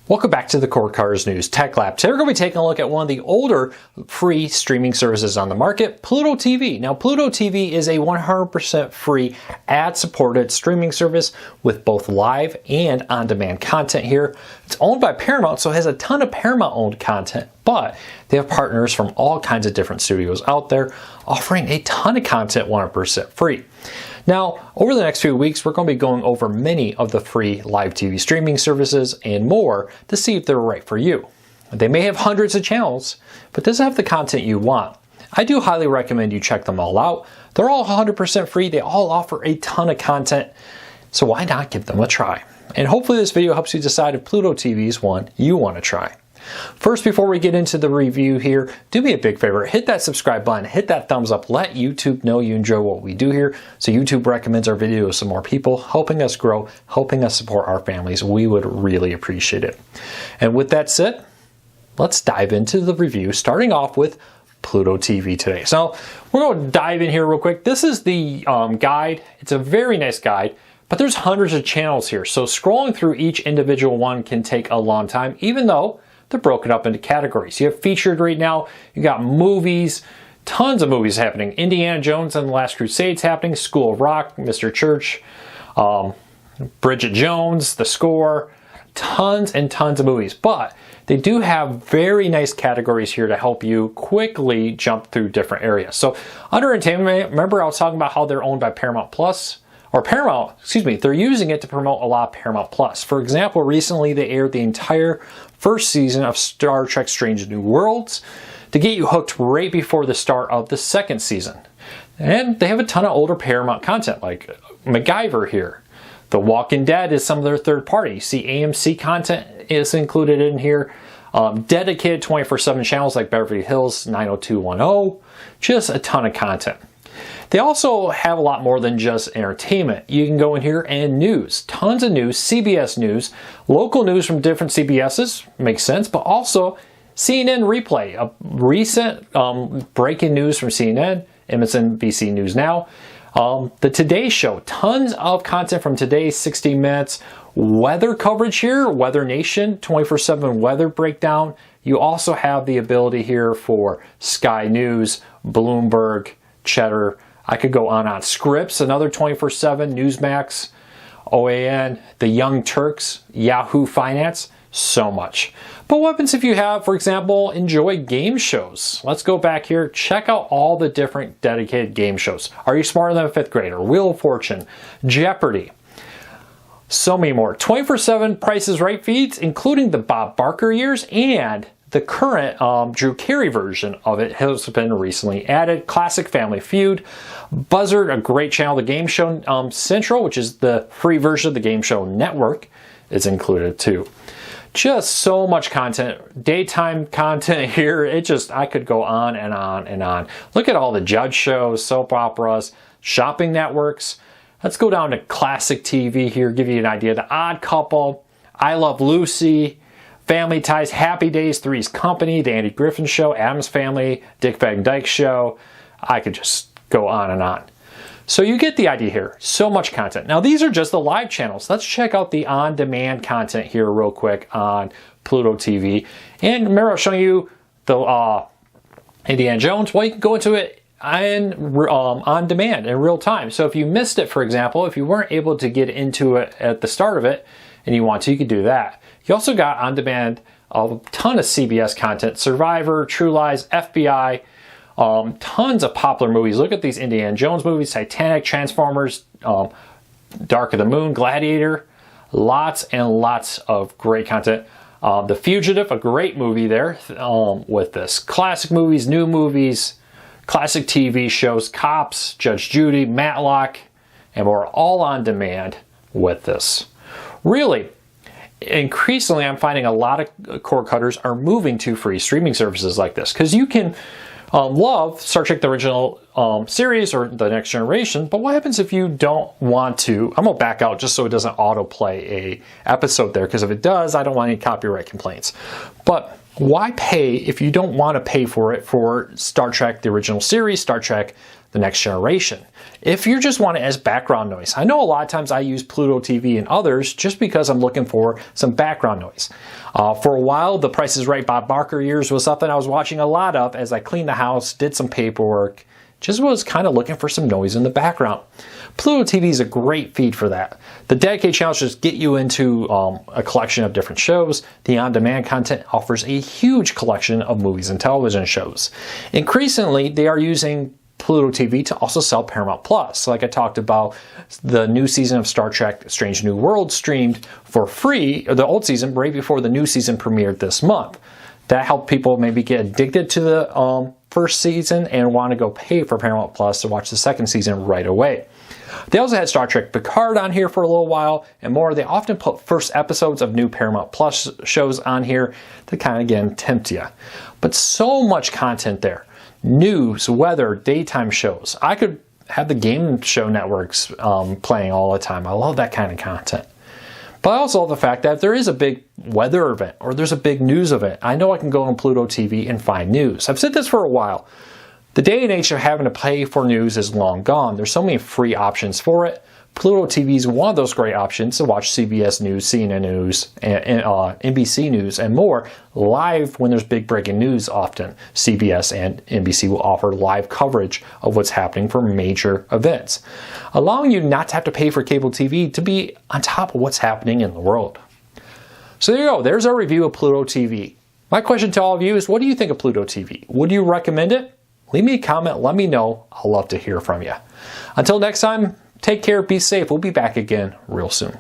Welcome back to the Cord Cutters News Tech Lab. Today we're going to be taking a look at one of the older free streaming services on the market, Pluto TV. Now, Pluto TV is a 100% free ad-supported streaming service with both live and on-demand content here. It's owned by Paramount, so it has a ton of Paramount-owned content, but they have partners from all kinds of different studios out there offering a ton of content 100% free. Now, over the next few weeks, we're going to be going over many of the free live TV streaming services and more to see if they're right for you. They may have hundreds of channels, but does it have the content you want? I do highly recommend you check them all out. They're all 100% free. They all offer a ton of content, so why not give them a try? And hopefully this video helps you decide if Pluto TV is one you want to try. First, before we get into the review here, do me a big favor, hit that subscribe button, hit that thumbs up, let YouTube know you enjoy what we do here, so YouTube recommends our videos to more people, helping us grow, helping us support our families. We would really appreciate it. And with that said, let's dive into the review, starting off with Pluto TV today. So we're going to dive in here real quick. This is the guide. It's a very nice guide, but there's hundreds of channels here, so scrolling through each individual one can take a long time, even though they're broken up into categories. You have featured right now, you got movies, tons of movies happening. Indiana Jones and the Last Crusade's happening, School of Rock, Mr. Church, Bridget Jones, The Score, tons and tons of movies. But they do have very nice categories here to help you quickly jump through different areas. So under entertainment, remember I was talking about how they're owned by Paramount Plus? Or Paramount, they're using it to promote a lot of Paramount Plus. For example, recently they aired the entire first season of Star Trek Strange New Worlds to get you hooked right before the start of the second season. And they have a ton of older Paramount content like MacGyver here. The Walking Dead is some of their third party. You see AMC content is included in here. Dedicated 24/7 channels like Beverly Hills 90210. Just a ton of content. They also have a lot more than just entertainment. You can go in here and news. Tons of news, CBS News, local news from different CBSs, makes sense, but also CNN Replay, a recent breaking news from CNN, MSNBC News Now. The Today Show, tons of content from today's 60 Minutes. Weather coverage here, Weather Nation, 24/7 weather breakdown. You also have the ability here for Sky News, Bloomberg, Cheddar. I could go on. Scripps, another 24/7, Newsmax, OAN, The Young Turks, Yahoo Finance, so much. But what happens if you have, for example, enjoy game shows? Let's go back here, check out all the different dedicated game shows. Are You Smarter Than a Fifth Grader? Wheel of Fortune, Jeopardy, so many more. 24/7 Price is Right feeds, including the Bob Barker years, and the current Drew Carey version of it has been recently added. Classic Family Feud. Buzzard, a great channel. The Game Show Central, which is the free version of the Game Show Network, is included too. Just so much content. Daytime content here. I could go on and on and on. Look at all the judge shows, soap operas, shopping networks. Let's go down to classic TV here, give you an idea. The Odd Couple, I Love Lucy, Family Ties, Happy Days, Three's Company, The Andy Griffin Show, Addams Family, Dick Van Dyke Show. I could just go on and on. So you get the idea here. So much content. Now these are just the live channels. Let's check out the on-demand content here real quick on Pluto TV. And remember I was showing you the Indiana Jones. Well, you can go into it on demand in real time. So if you missed it, for example, if you weren't able to get into it at the start of it and you want to, you could do that. You also got on demand a ton of CBS content, Survivor, True Lies, FBI, tons of popular movies. Look at these Indiana Jones movies, Titanic, Transformers, Dark of the Moon, Gladiator, lots and lots of great content. The Fugitive, a great movie there with this. Classic movies, new movies, classic TV shows, Cops, Judge Judy, Matlock, and more, all on demand with this. Really, increasingly I'm finding a lot of cord cutters are moving to free streaming services like this, because you can love Star Trek the original series or the Next Generation, but what happens if you don't want to? I'm gonna back out just so it doesn't autoplay a episode there, because if it does, I don't want any copyright complaints. But why pay if you don't want to pay for it for Star Trek the original series, Star Trek the next generation. If you just want it as background noise, I know a lot of times I use Pluto TV and others just because I'm looking for some background noise. For a while, The Price is Right Bob Barker years was something I was watching a lot of as I cleaned the house, did some paperwork, just was kind of looking for some noise in the background. Pluto TV is a great feed for that. The dedicated channels just get you into a collection of different shows. The on-demand content offers a huge collection of movies and television shows. Increasingly, they are using Pluto TV to also sell Paramount Plus. Like I talked about, the new season of Star Trek Strange New Worlds streamed for free, or the old season, right before the new season premiered this month. That helped people maybe get addicted to the first season and want to go pay for Paramount Plus to watch the second season right away. They also had Star Trek Picard on here for a little while and more. They often put first episodes of new Paramount Plus shows on here to kind of, again, tempt you. But so much content there. News, weather, daytime shows. I could have the game show networks playing all the time. I love that kind of content. But I also love the fact that if there is a big weather event or there's a big news event, I know I can go on Pluto TV and find news. I've said this for a while. The day and age of having to pay for news is long gone. There's so many free options for it. Pluto TV is one of those great options to watch CBS News, CNN News, and NBC News, and more live when there's big breaking news often. CBS and NBC will offer live coverage of what's happening for major events, allowing you not to have to pay for cable TV to be on top of what's happening in the world. So there you go. There's our review of Pluto TV. My question to all of you is, what do you think of Pluto TV? Would you recommend it? Leave me a comment. Let me know. I'd love to hear from you. Until next time, take care, be safe. We'll be back again real soon.